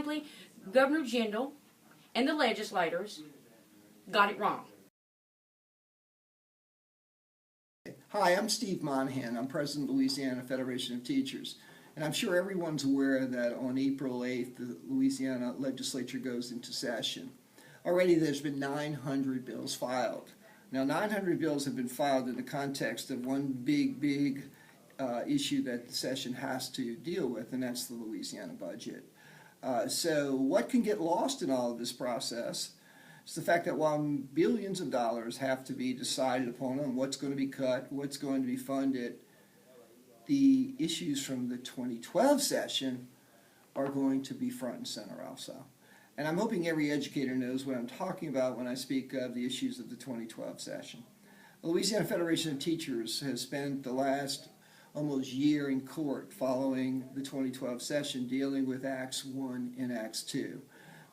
simply, Governor Jindal and the legislators got it wrong. Hi, I'm Steve Monahan. I'm President of the Louisiana Federation of Teachers. And I'm sure everyone's aware that on April 8th, the Louisiana legislature goes into session. Already there's been 900 bills filed. Now, 900 bills have been filed in the context of one big issue that the session has to deal with, and that's the Louisiana budget. So what can get lost in all of this process is the fact that while billions of dollars have to be decided upon on what's going to be cut, what's going to be funded, the issues from the 2012 session are going to be front and center also. And I'm hoping every educator knows what I'm talking about when I speak of the issues of the 2012 session. The Louisiana Federation of Teachers has spent the last almost year in court following the 2012 session dealing with Acts 1 and Acts 2.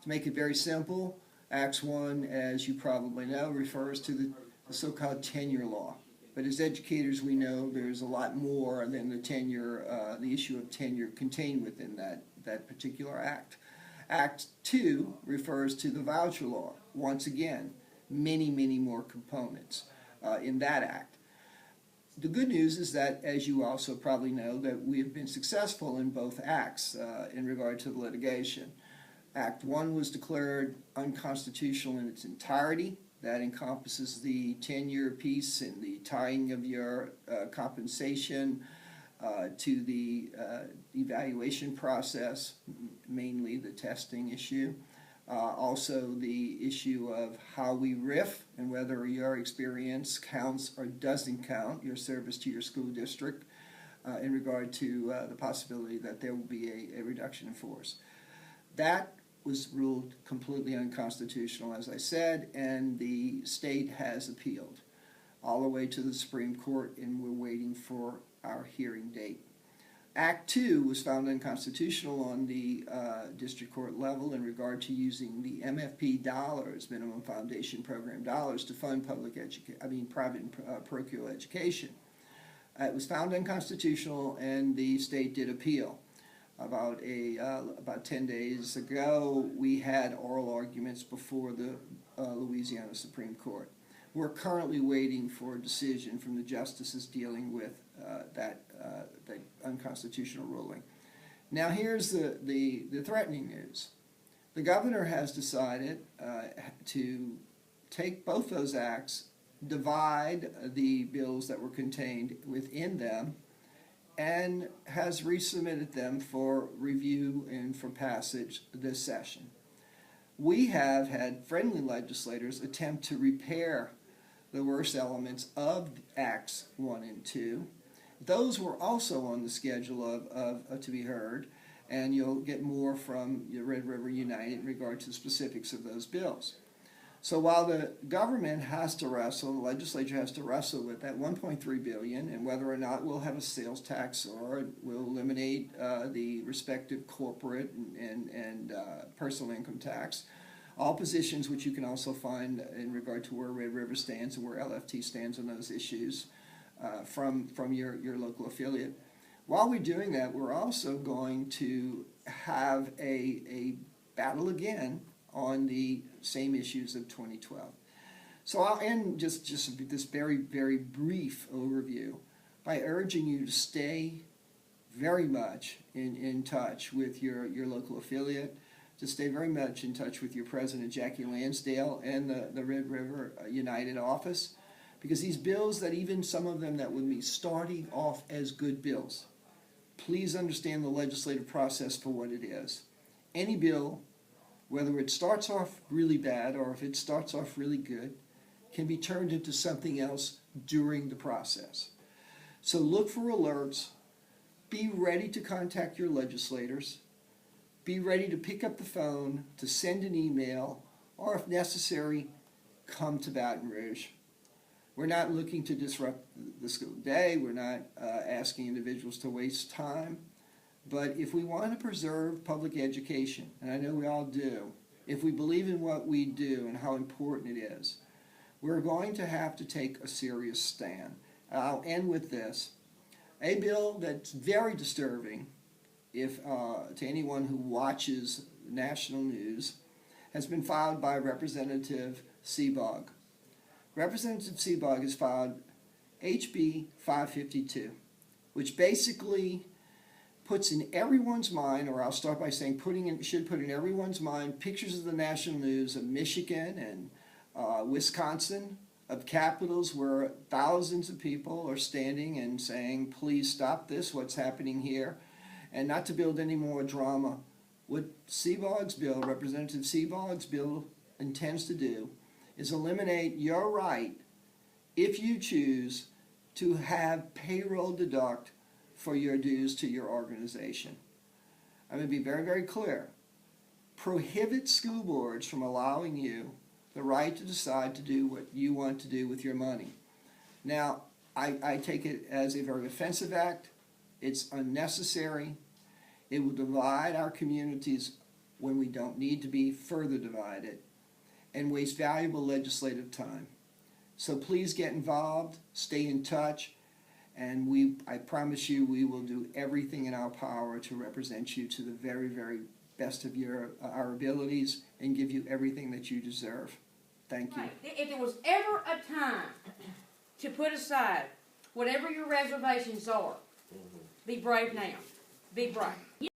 To make it very simple, Acts 1, as you probably know, refers to the so-called tenure law. But as educators, we know there's a lot more than the tenure, the issue of tenure contained within that particular act. Act 2 refers to the voucher law. Once again, many more components in that act. The good news is that, as you also probably know, that we have been successful in both acts in regard to the litigation. Act 1 was declared unconstitutional in its entirety. That encompasses the tenure piece and the tying of your compensation to the evaluation process, mainly the testing issue. Also the issue of how we RIF and whether your experience counts or doesn't count, your service to your school district, in regard to the possibility that there will be a reduction in force. That was ruled completely unconstitutional, as I said, and the state has appealed all the way to the Supreme Court, and we're waiting for our hearing date. Act 2 was found unconstitutional on the district court level in regard to using the MFP dollars, minimum foundation program dollars, to fund private and parochial education. It was found unconstitutional, and the state did appeal. About 10 days ago, we had oral arguments before the Louisiana Supreme Court. We're currently waiting for a decision from the justices dealing with that unconstitutional ruling. Now here's the threatening news. The governor has decided to take both those acts, divide the bills that were contained within them, and has resubmitted them for review and for passage this session. We have had friendly legislators attempt to repair the worst elements of Acts 1 and 2. Those were also on the schedule of to be heard, and you'll get more from your Red River United in regard to the specifics of those bills. So while the government has to wrestle, the legislature has to wrestle with that $1.3 billion and whether or not we'll have a sales tax or we'll eliminate the respective corporate and personal income tax, all positions which you can also find in regard to where Red River stands and where LFT stands on those issues from your local affiliate. While we're doing that, we're also going to have a battle again on the same issues of 2012. So I'll end just this very brief overview by urging you to stay very much in touch with your local affiliate, to stay very much in touch with your president, Jackie Lansdale, and the Red River United office, because these bills, that even some of them that would be starting off as good bills, please understand the legislative process for what it is. Any bill, whether it starts off really bad or if it starts off really good, can be turned into something else during the process. So look for alerts, be ready to contact your legislators, be ready to pick up the phone, to send an email, or if necessary, come to Baton Rouge. We're not looking to disrupt the school day, we're not asking individuals to waste time. But if we want to preserve public education, and I know we all do, if we believe in what we do and how important it is, we're going to have to take a serious stand. I'll end with this. A bill that's very disturbing if to anyone who watches national news, has been filed by Representative Seabog. Representative Seabog has filed HB 552, which basically puts in everyone's mind, or I'll start by saying should put in everyone's mind pictures of the national news of Michigan and Wisconsin, of capitals where thousands of people are standing and saying, please stop this, what's happening here, and not to build any more drama. What Seabog's bill, Representative Seabog's bill, intends to do is eliminate your right, if you choose, to have payroll deduct for your dues to your organization. I'm going to be very, very clear. Prohibit school boards from allowing you the right to decide to do what you want to do with your money. Now, I take it as a very offensive act. It's unnecessary. It will divide our communities when we don't need to be further divided, and waste valuable legislative time. So please get involved, stay in touch, and I promise you we will do everything in our power to represent you to the very, very best of our abilities and give you everything that you deserve. Thank you. Right. If there was ever a time to put aside whatever your reservations are, be brave now. Be brave.